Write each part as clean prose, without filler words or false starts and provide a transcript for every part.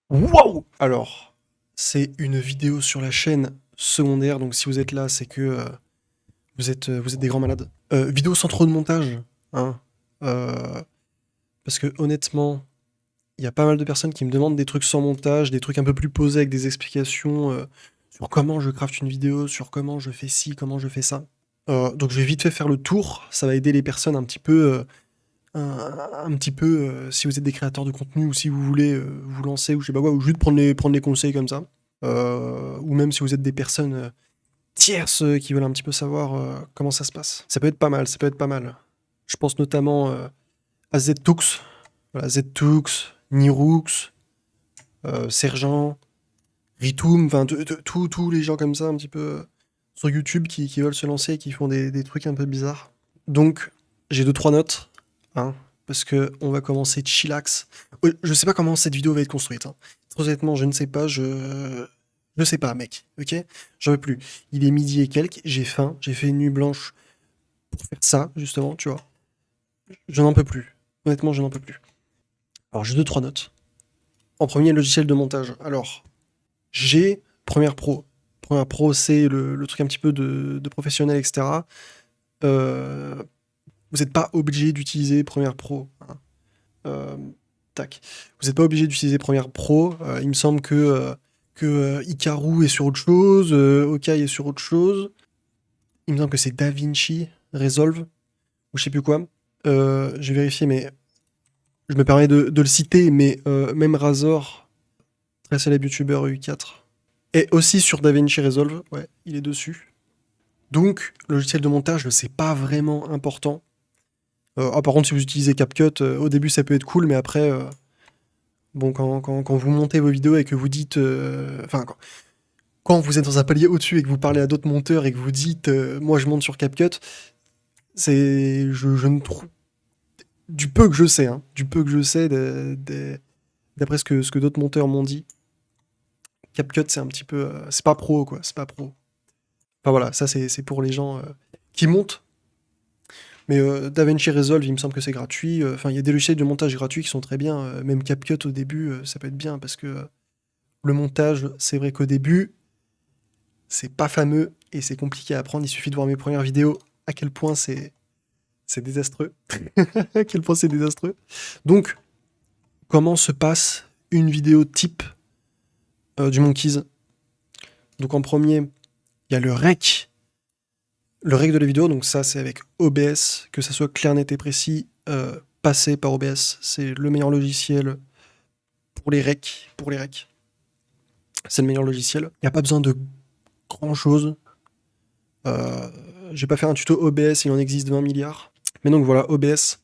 Waouh! Alors, c'est une vidéo sur la chaîne secondaire, donc si vous êtes là, c'est que vous êtes des grands malades. Vidéo sans trop de montage, hein. Euh, Parce que honnêtement, il y a pas mal de personnes qui me demandent des trucs sans montage, des trucs un peu plus posés avec des explications sur comment je craft une vidéo, sur comment je fais ci, comment je fais ça. Donc je vais vite fait faire le tour, ça va aider les personnes un petit peu, si vous êtes des créateurs de contenu ou si vous voulez vous lancer ou je sais pas quoi, ou juste prendre les conseils comme ça. Ou même si vous êtes des personnes tierces qui veulent un petit peu savoir comment ça se passe. Ça peut être pas mal, ça peut être pas mal. Je pense notamment à Ztux, voilà, Ztux, Nirux, Sergent, Ritoum, enfin tous les gens comme ça un petit peu sur YouTube qui veulent se lancer et qui font des trucs un peu bizarres. Donc j'ai deux trois notes, hein, parce que on va commencer chillax. Je sais pas comment cette vidéo va être construite, hein. Très honnêtement, je ne sais pas, je sais pas, mec, ok? J'en veux plus. Il est midi et quelques, j'ai faim, j'ai fait une nuit blanche pour faire ça, justement, tu vois. Je n'en peux plus. Honnêtement, je n'en peux plus. Alors j'ai deux trois notes. En premier, logiciel de montage. Alors, j'ai Premiere Pro. Premiere Pro, c'est le truc un petit peu de professionnel, etc. Euh, Vous n'êtes pas obligé d'utiliser Premiere Pro, hein. Euh, Tac. Vous n'êtes pas obligé d'utiliser Premiere Pro. Il me semble que Hikaru est sur autre chose, Okai est sur autre chose. Il me semble que c'est DaVinci Resolve, ou je sais plus quoi. J'ai vérifié, mais je me permets de le citer, mais même Razor, très célèbre youtubeur EU4, est aussi sur DaVinci Resolve. Ouais, il est dessus. Donc, logiciel de montage, c'est pas vraiment important. Par contre, si vous utilisez CapCut, au début ça peut être cool, mais après, bon, quand vous montez vos vidéos et que vous dites. Enfin, quand vous êtes dans un palier au-dessus et que vous parlez à d'autres monteurs et que vous dites moi je monte sur CapCut, c'est. Je ne trouve. Du peu que je sais, hein, du peu que je sais, d'après ce que d'autres monteurs m'ont dit, CapCut c'est un petit peu. C'est pas pro, quoi, c'est pas pro. Enfin voilà, ça c'est pour les gens qui montent. Mais DaVinci Resolve, il me semble que c'est gratuit. Enfin, il y a des logiciels de montage gratuits qui sont très bien. Même CapCut au début, ça peut être bien parce que le montage, c'est vrai qu'au début, c'est pas fameux et c'est compliqué à apprendre. Il suffit de voir mes premières vidéos à quel point c'est désastreux. À quel point c'est désastreux. Donc, comment se passe une vidéo type du Monkeys? Donc en premier, il y a le rec. Le rec de la vidéo, donc ça c'est avec OBS, que ça soit clair, net et précis, passé par OBS, c'est le meilleur logiciel pour les recs. Pour les recs. C'est le meilleur logiciel. Il n'y a pas besoin de grand chose. Je vais pas faire un tuto OBS, il en existe 20 milliards. Mais donc voilà, OBS,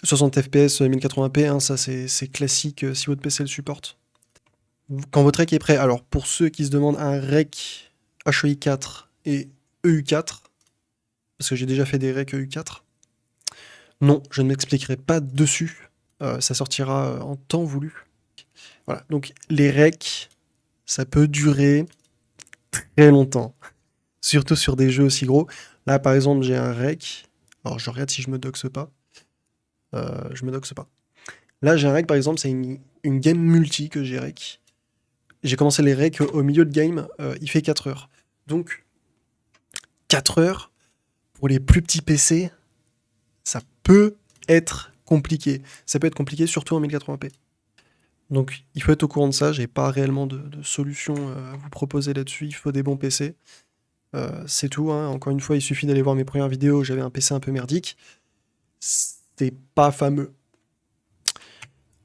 60 fps, 1080p, hein, ça c'est classique si votre PC le supporte. Quand votre rec est prêt, alors pour ceux qui se demandent un rec HEI4 et EU4, parce que j'ai déjà fait des recs EU4, non, je ne m'expliquerai pas dessus. Ça sortira en temps voulu. Voilà, donc les recs, ça peut durer très longtemps. Surtout sur des jeux aussi gros. Là, par exemple, j'ai un rec. Alors, je regarde si je me doxe pas. Je me doxe pas. Là, j'ai un rec, par exemple, c'est une game multi que j'ai rec. J'ai commencé les recs au milieu de game. Il fait 4 heures. Donc, 4 heures, pour les plus petits PC, ça peut être compliqué. Ça peut être compliqué, surtout en 1080p. Donc, il faut être au courant de ça. J'ai pas réellement de solution à vous proposer là-dessus. Il faut des bons PC. C'est tout, hein. Encore une fois, il suffit d'aller voir mes premières vidéos. J'avais un PC un peu merdique. C'est pas fameux.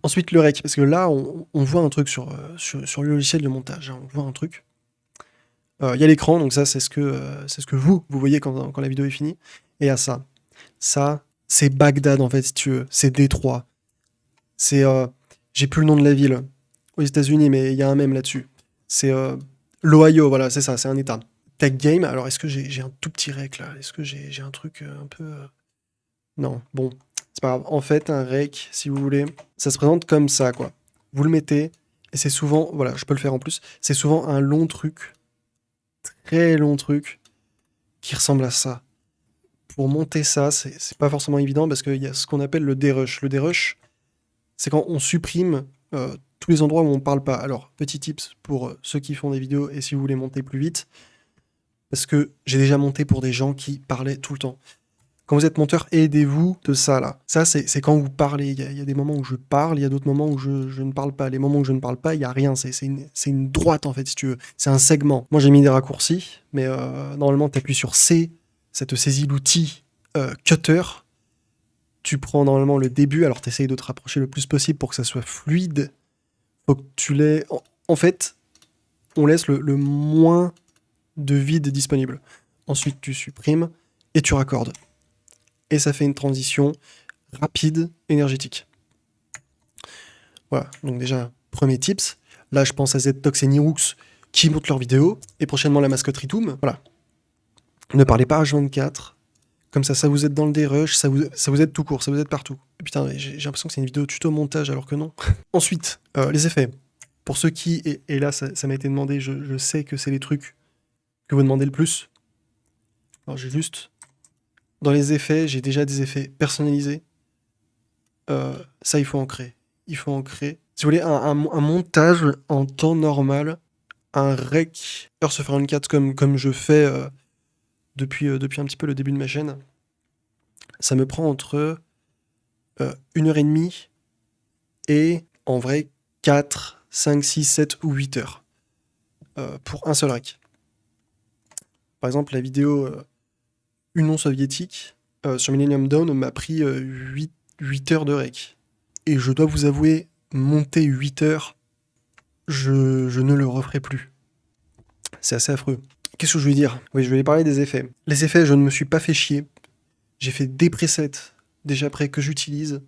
Ensuite, le rec, parce que là, on voit un truc sur le logiciel de montage, hein. On voit un truc. Il y a l'écran, donc ça, c'est ce que vous voyez quand la vidéo est finie. Et il y a ça. Ça, c'est Bagdad, en fait, si tu veux. C'est Détroit. C'est. J'ai plus le nom de la ville aux États-Unis, mais il y a un mème là-dessus. C'est l'Ohio, voilà, c'est ça, c'est un état. Tech Game, alors est-ce que j'ai un tout petit rec là? Est-ce que j'ai un truc un peu. Non, bon, c'est pas grave. En fait, un rec, si vous voulez, ça se présente comme ça, quoi. Vous le mettez, et c'est souvent, voilà, je peux le faire en plus, c'est souvent un long truc, très long truc, qui ressemble à ça. Pour monter ça, c'est pas forcément évident parce qu'il y a ce qu'on appelle le derush. Le derush, c'est quand on supprime tous les endroits où on parle pas. Alors, petit tips pour ceux qui font des vidéos et si vous voulez monter plus vite, parce que j'ai déjà monté pour des gens qui parlaient tout le temps. Quand vous êtes monteur, aidez-vous de ça, là. Ça, c'est quand vous parlez. Il y a des moments où je parle, il y a d'autres moments où je ne parle pas. Les moments où je ne parle pas, il n'y a rien. C'est une droite, en fait, si tu veux. C'est un segment. Moi, j'ai mis des raccourcis, mais normalement, tu appuies sur C, ça te saisit l'outil cutter. Tu prends normalement le début, alors tu essayes de te rapprocher le plus possible pour que ça soit fluide. Faut que tu l'aies... En fait, on laisse le moins de vide disponible. Ensuite, tu supprimes et tu raccordes. Et ça fait une transition rapide, énergétique. Voilà, donc déjà, premier tips. Là, je pense à Ztox et Niroux qui montent leurs vidéos. Et prochainement, la mascotte Ritoum. Voilà. Ne parlez pas H24. Comme ça vous aide dans le dérush, ça vous aide tout court, ça vous aide partout. Et putain, j'ai l'impression que c'est une vidéo tuto montage alors que non. Ensuite, les effets. Pour ceux qui, et là ça m'a été demandé, je sais que c'est les trucs que vous demandez le plus. Alors j'ai juste... Dans les effets, j'ai déjà des effets personnalisés. Ça, il faut en créer. Il faut en créer. Si vous voulez, un montage en temps normal, un rec Earth of 24 comme je fais depuis un petit peu le début de ma chaîne, ça me prend entre 1h30 et en vrai 4, 5, 6, 7 ou 8 heures pour un seul rec. Par exemple, la vidéo Union soviétique sur Millennium Dawn m'a pris 8 heures de rec. Et je dois vous avouer, monter 8 heures, je ne le referai plus. C'est assez affreux. Qu'est-ce que je veux dire? Oui, je vais parler des effets. Les effets, je ne me suis pas fait chier. J'ai fait des presets déjà prêts que j'utilise.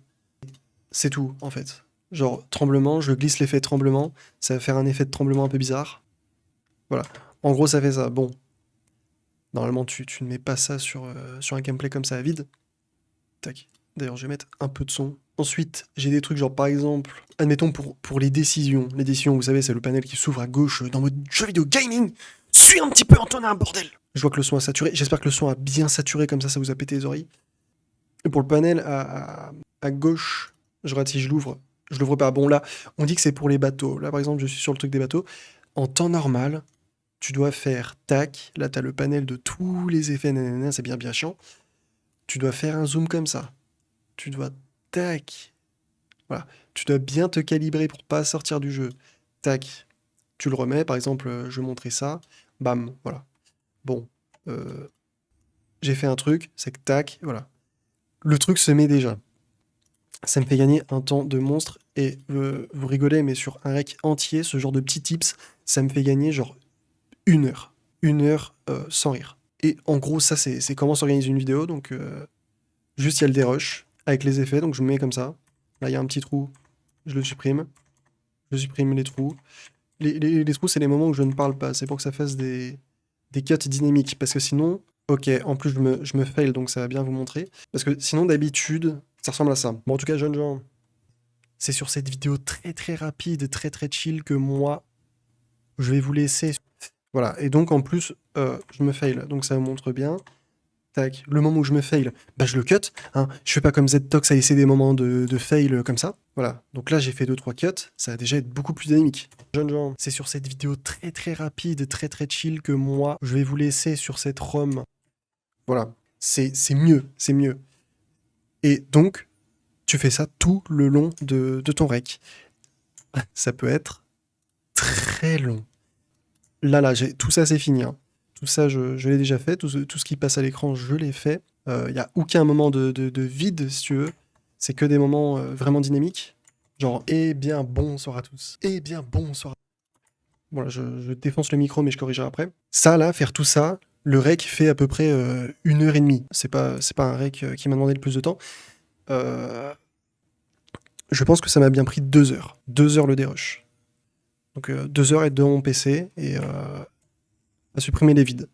C'est tout, en fait. Genre, tremblement, je glisse l'effet tremblement. Ça va faire un effet de tremblement un peu bizarre. Voilà. En gros, ça fait ça. Bon. Normalement, tu ne mets pas ça sur un gameplay comme ça à vide. Tac. D'ailleurs, je vais mettre un peu de son. Ensuite, j'ai des trucs genre, par exemple, admettons pour les décisions. Les décisions, vous savez, c'est le panel qui s'ouvre à gauche dans votre jeu vidéo gaming. Suis un petit peu Antonin, bordel! Je vois que le son a saturé. J'espère que le son a bien saturé, comme ça vous a pété les oreilles. Et pour le panel à gauche, je regarde si je l'ouvre pas. Bon, là, on dit que c'est pour les bateaux. Là, par exemple, je suis sur le truc des bateaux. En temps normal, tu dois faire tac. Là, tu as le panel de tous les effets, nanana, c'est bien chiant. Tu dois faire un zoom comme ça. Tu dois tac. Voilà. Tu dois bien te calibrer pour pas sortir du jeu. Tac. Tu le remets, par exemple, je vais montrer ça. Bam, voilà. Bon. J'ai fait un truc, c'est que tac, voilà. Le truc se met déjà. Ça me fait gagner un temps de monstre. Et vous rigolez, mais sur un rec entier, ce genre de petits tips, ça me fait gagner genre 1 heure. 1 heure sans rire. Et en gros, ça, c'est comment s'organise une vidéo. Donc, juste, il y a le dérush avec les effets. Donc, je me mets comme ça. Là, il y a un petit trou. Je le supprime. Je supprime les trous. Les trous, c'est les moments où je ne parle pas. C'est pour que ça fasse des cuts dynamiques. Parce que sinon... Ok, en plus, je me fail, donc ça va bien vous montrer. Parce que sinon, d'habitude, ça ressemble à ça. Bon, en tout cas, jeunes gens, c'est sur cette vidéo très très rapide, très très chill que moi, je vais vous laisser. Voilà, et donc en plus, je me fail, donc ça me montre bien. Tac, le moment où je me fail, bah je le cut. Hein. Je fais pas comme Ztox à essayer des moments de fail comme ça. Voilà, donc là j'ai fait 2-3 cuts, ça va déjà être beaucoup plus dynamique. Jeunes gens, c'est sur cette vidéo très très rapide, très très chill que moi, je vais vous laisser sur cette ROM. Voilà, c'est mieux, c'est mieux. Et donc, tu fais ça tout le long de ton rec. Ça peut être très long. Là, tout ça, c'est fini. Hein. Tout ça, je l'ai déjà fait. Tout ce qui passe à l'écran, je l'ai fait. Il n'y a aucun moment de vide, si tu veux. C'est que des moments vraiment dynamiques. Genre, eh bien, bonsoir à tous. Eh bien, bonsoir. Voilà, je défonce le micro, mais je corrigerai après. Ça, là, faire tout ça, le rec fait à peu près 1h30. C'est pas un rec qui m'a demandé le plus de temps. Je pense que ça m'a bien pris 2 heures. 2 heures le dérush. Donc 2 heures être devant mon PC et à supprimer les vides.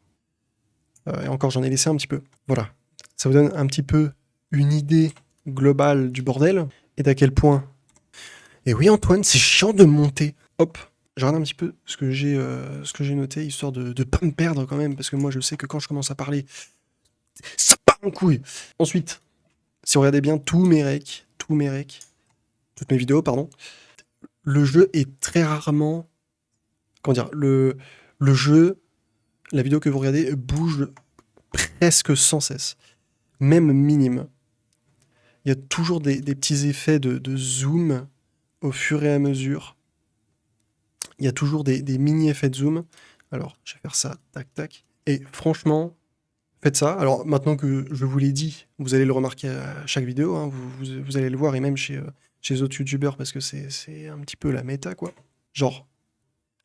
Et encore, j'en ai laissé un petit peu. Voilà. Ça vous donne un petit peu une idée globale du bordel et d'à quel point... Et oui, Antoine, c'est chiant de monter. Hop, je regarde un petit peu ce que j'ai noté, histoire de pas me perdre quand même, parce que moi, je sais que quand je commence à parler, ça part en couille. Ensuite, si vous regardez bien tous mes recs, toutes mes vidéos, pardon, le jeu est très rarement... Comment dire, le jeu, la vidéo que vous regardez, bouge presque sans cesse, même minime. Il y a toujours des petits effets de zoom au fur et à mesure. Il y a toujours des mini-effets de zoom. Alors, je vais faire ça, tac, tac. Et franchement, faites ça. Alors, maintenant que je vous l'ai dit, vous allez le remarquer à chaque vidéo, hein, vous allez le voir, et même chez les autres youtubeurs, parce que c'est un petit peu la méta, quoi. Genre,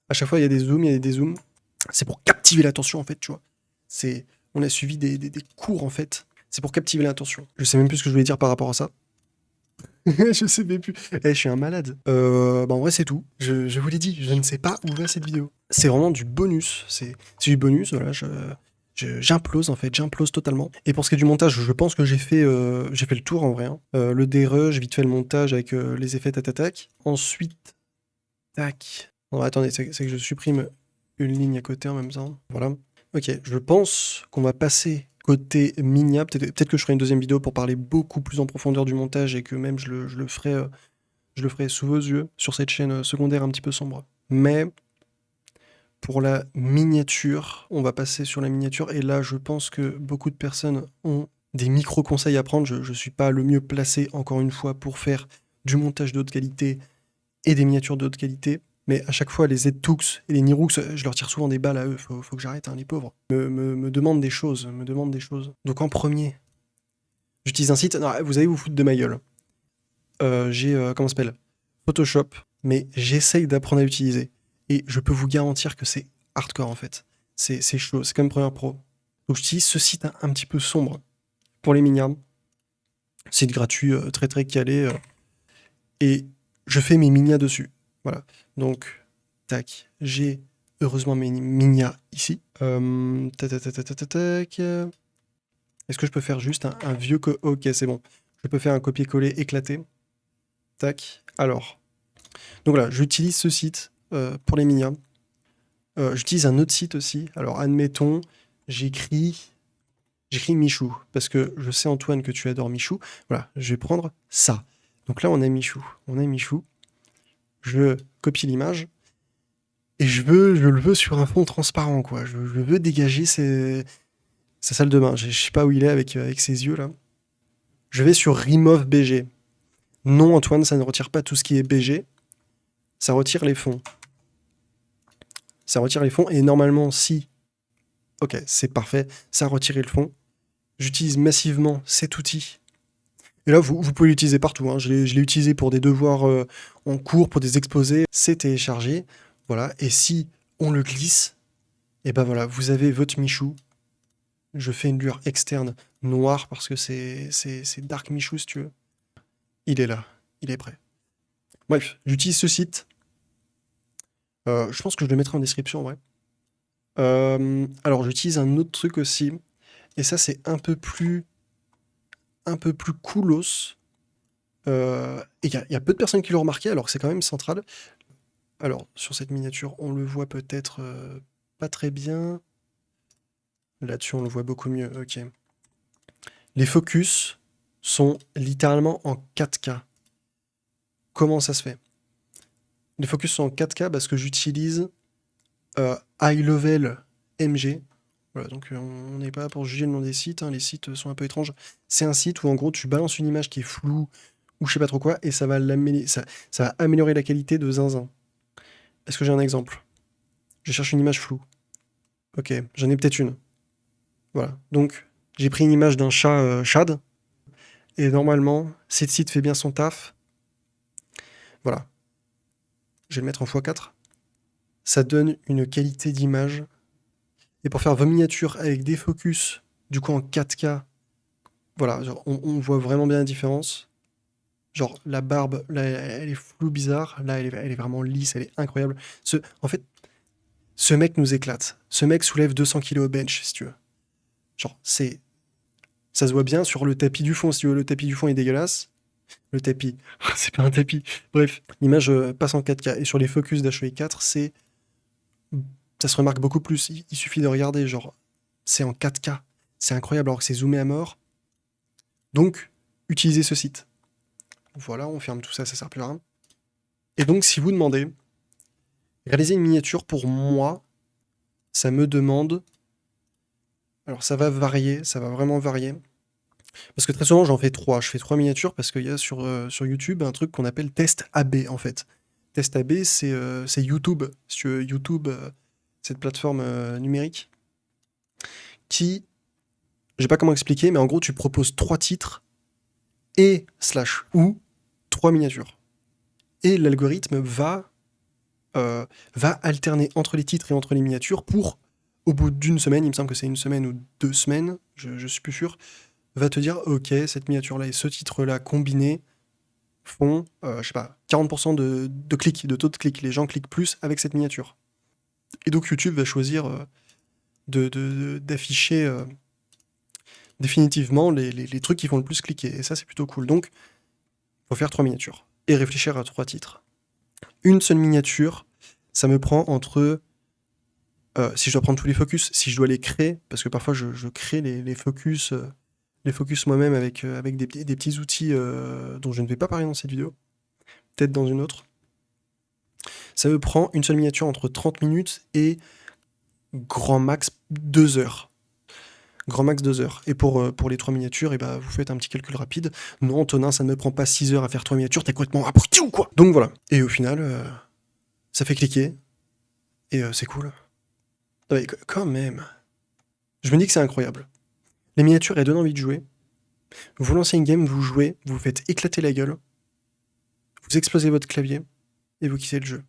à chaque fois, il y a des zooms, il y a des dézooms. C'est pour captiver l'attention, en fait, tu vois. On a suivi des cours, en fait. C'est pour captiver l'attention. Je sais même plus ce que je voulais dire par rapport à ça. Je sais même plus. Je suis un malade. En vrai, c'est tout. Je vous l'ai dit, je ne sais pas où va cette vidéo. C'est vraiment du bonus. C'est du bonus, voilà. J'implose, en fait. J'implose totalement. Et pour ce qui est du montage, je pense que j'ai fait le tour, en vrai. Hein. Le dérush, vite fait le montage avec les effets tac. Ensuite, tac. Non, attendez, c'est que je supprime une ligne à côté en même temps. Voilà. Ok, je pense qu'on va passer côté Minia. Peut-être que je ferai une deuxième vidéo pour parler beaucoup plus en profondeur du montage et que même je le ferai sous vos yeux sur cette chaîne secondaire un petit peu sombre. Mais pour la miniature, on va passer sur la miniature. Et là, je pense que beaucoup de personnes ont des micro-conseils à prendre. Je ne suis pas le mieux placé, encore une fois, pour faire du montage de haute qualité et des miniatures de haute qualité. Mais à chaque fois, les Z-Tux et les Nirux, je leur tire souvent des balles à eux. Faut que j'arrête, hein, les pauvres. Me demandent des choses, Donc en premier, j'utilise un site... Non, vous allez vous foutre de ma gueule. J'ai, comment ça s'appelle, Photoshop, mais j'essaye d'apprendre à l'utiliser. Et je peux vous garantir que c'est hardcore, en fait. C'est chaud, c'est comme Premiere Pro. Donc j'utilise ce site un petit peu sombre pour les miniards. Site gratuit, très très calé. Et je fais mes minias dessus. Voilà. Donc, tac, j'ai heureusement mes minias ici. Tac. Est-ce que je peux faire juste un vieux... Ok, c'est bon. Je peux faire un copier-coller éclaté. Tac. Alors. Donc voilà, j'utilise ce site pour les minias. J'utilise un autre site aussi. Alors, admettons, j'écris Michou. Parce que je sais, Antoine, que tu adores Michou. Voilà, je vais prendre ça. Donc là, on a Michou. Je copie l'image. Et je le veux sur un fond transparent, quoi. Je veux dégager sa salle de bain. Je sais pas où il est avec ses yeux, là. Je vais sur Remove BG. Non, Antoine, ça ne retire pas tout ce qui est BG. Ça retire les fonds. Et normalement, si... Ok, c'est parfait. Ça a retiré le fond. J'utilise massivement cet outil. Et là, vous pouvez l'utiliser partout. Hein. Je l'ai utilisé pour des devoirs en cours, pour des exposés. C'est téléchargé. Voilà. Et si on le glisse, et ben voilà, vous avez votre Michou. Je fais une lueur externe noire parce que c'est Dark Michou, si tu veux. Il est là. Il est prêt. Bref, j'utilise ce site. Je pense que je le mettrai en description, en vrai. Alors, j'utilise un autre truc aussi. Et ça, c'est un peu plus coolos. Et il y a peu de personnes qui l'ont remarqué, alors que c'est quand même central. Alors, sur cette miniature, on le voit peut-être pas très bien. Là-dessus, on le voit beaucoup mieux. Ok. Les focus sont littéralement en 4K. Comment ça se fait? Les focus sont en 4K parce que j'utilise High Level MG. Voilà, donc on n'est pas là pour juger le nom des sites. Hein. Les sites sont un peu étranges. C'est un site où, en gros, tu balances une image qui est floue ou je sais pas trop quoi, et ça va améliorer la qualité de zinzin. Est-ce que j'ai un exemple? Je cherche une image floue. Ok, j'en ai peut-être une. Voilà, donc j'ai pris une image d'un chat Chad, et normalement, si le site fait bien son taf, voilà, je vais le mettre en x4, ça donne une qualité d'image, et pour faire vos miniatures avec des focus, du coup en 4K, voilà, genre, on voit vraiment bien la différence. Genre, la barbe, là, elle est floue, bizarre. Là, elle est vraiment lisse, elle est incroyable. En fait, ce mec nous éclate. Ce mec soulève 200 kg au bench, si tu veux. Genre, ça se voit bien sur le tapis du fond, si tu veux. Le tapis du fond est dégueulasse. Le tapis, c'est pas un tapis. Bref, l'image passe en 4K. Et sur les focus d'HE4, ça se remarque beaucoup plus. Il suffit de regarder, genre, c'est en 4K. C'est incroyable, alors que c'est zoomé à mort. Donc, utilisez ce site. Voilà, on ferme tout ça, ça sert plus à rien. Et donc, si vous demandez, réaliser une miniature, pour moi, ça me demande... Alors, ça va varier, ça va vraiment varier. Parce que très souvent, j'en fais 3. Je fais 3 miniatures parce qu'il y a sur YouTube un truc qu'on appelle test AB, en fait. Test AB, c'est YouTube. Si tu veux, YouTube, cette plateforme numérique, qui... Je sais pas comment expliquer, mais en gros, tu proposes 3 titres et / ou 3 miniatures. Et l'algorithme va alterner entre les titres et entre les miniatures pour, au bout d'une semaine, il me semble que c'est 1 semaine ou 2 semaines, je suis plus sûr, va te dire, ok, cette miniature-là et ce titre-là combinés font, je sais pas, 40% de clics, de taux de clics. Les gens cliquent plus avec cette miniature. Et donc YouTube va choisir d'afficher définitivement les trucs qui font le plus cliquer. Et ça, c'est plutôt cool. Donc, il faut faire 3 miniatures et réfléchir à 3 titres. Une seule miniature, ça me prend entre... si je dois prendre tous les focus, si je dois les créer, parce que parfois je crée les focus moi-même avec des petits outils dont je ne vais pas parler dans cette vidéo, peut-être dans une autre. Ça me prend une seule miniature entre 30 minutes et grand max 2 heures. Grand max 2 heures. Et pour les 3 miniatures, et bah, vous faites un petit calcul rapide. Non, Antonin, ça ne me prend pas 6 heures à faire 3 miniatures, t'es complètement abruti ou quoi? Donc voilà. Et au final, ça fait cliquer. Et c'est cool. Non, mais quand même. Je me dis que c'est incroyable. Les miniatures, elles donnent envie de jouer. Vous lancez une game, vous jouez, vous faites éclater la gueule. Vous explosez votre clavier. Et vous quittez le jeu.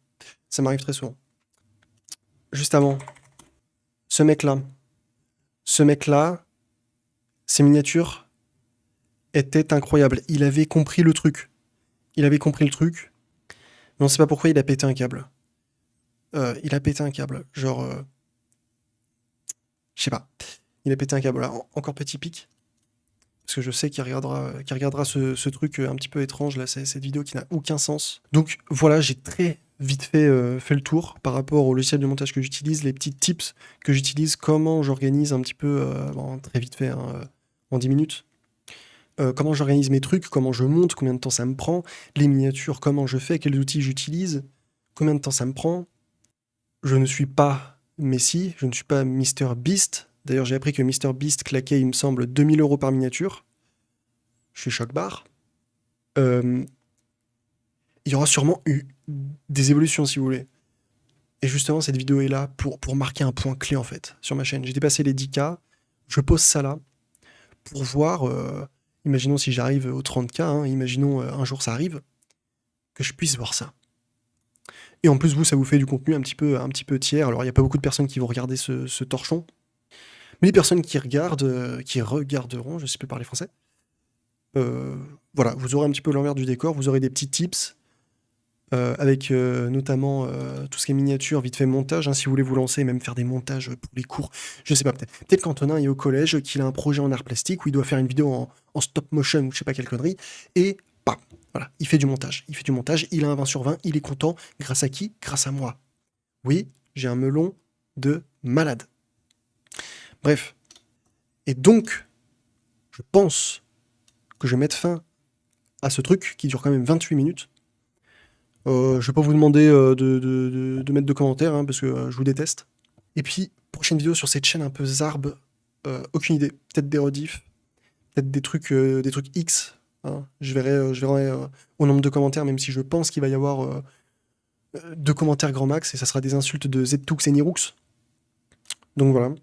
Ça m'arrive très souvent. Juste avant, ce mec-là, ses miniatures étaient incroyables. Il avait compris le truc. Mais on sait pas pourquoi il a pété un câble. Genre... je sais pas. Il a pété un câble. Là, encore petit pic. Parce que je sais qu'il regardera ce truc un petit peu étrange, là, cette vidéo qui n'a aucun sens. Donc voilà, j'ai très vite fait le tour par rapport au logiciel de montage que j'utilise, les petits tips que j'utilise, comment j'organise un petit peu, très vite fait, en 10 minutes. Comment j'organise mes trucs, comment je monte, combien de temps ça me prend, les miniatures, comment je fais, quels outils j'utilise, combien de temps ça me prend. Je ne suis pas Messi, je ne suis pas Mr Beast. D'ailleurs, j'ai appris que Mr Beast claquait, il me semble, 2000 € par miniature. Je suis choc-barre. Il y aura sûrement eu des évolutions, si vous voulez. Et justement, cette vidéo est là pour marquer un point clé, en fait, sur ma chaîne. J'ai dépassé les 10K. Je pose ça là pour voir... imaginons si j'arrive aux 30K, hein, imaginons un jour ça arrive, que je puisse voir ça. Et en plus, vous, ça vous fait du contenu un petit peu tiers. Alors, il n'y a pas beaucoup de personnes qui vont regarder ce torchon. Mais les personnes qui regardent, qui regarderont, je ne sais plus parler français, voilà, vous aurez un petit peu l'envers du décor, vous aurez des petits tips, avec notamment tout ce qui est miniature, vite fait montage, hein, si vous voulez vous lancer, même faire des montages pour les cours, je sais pas, peut-être qu'Antonin est au collège, qu'il a un projet en art plastique, où il doit faire une vidéo en stop motion, ou je sais pas quelle connerie, et bam, voilà, il fait du montage, il a un 20 sur 20, il est content, grâce à qui? Grâce à moi. Oui, j'ai un melon de malade. Bref. Et donc, je pense que je vais mettre fin à ce truc qui dure quand même 28 minutes. Je vais pas vous demander de mettre de commentaires, hein, parce que je vous déteste. Et puis, prochaine vidéo sur cette chaîne un peu zarbe, aucune idée. Peut-être des rediffs, peut-être des trucs X. Hein. Je verrai au nombre de commentaires, même si je pense qu'il va y avoir 2 commentaires grand max, et ça sera des insultes de Ztoux et Niroux. Donc voilà.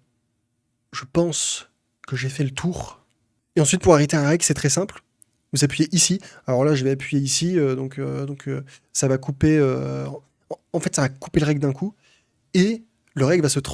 Je pense que j'ai fait le tour. Et ensuite, pour arrêter un rec, c'est très simple. Vous appuyez ici. Alors là, je vais appuyer ici, donc ça va couper... en fait, ça va couper le rec d'un coup. Et le rec va se transformer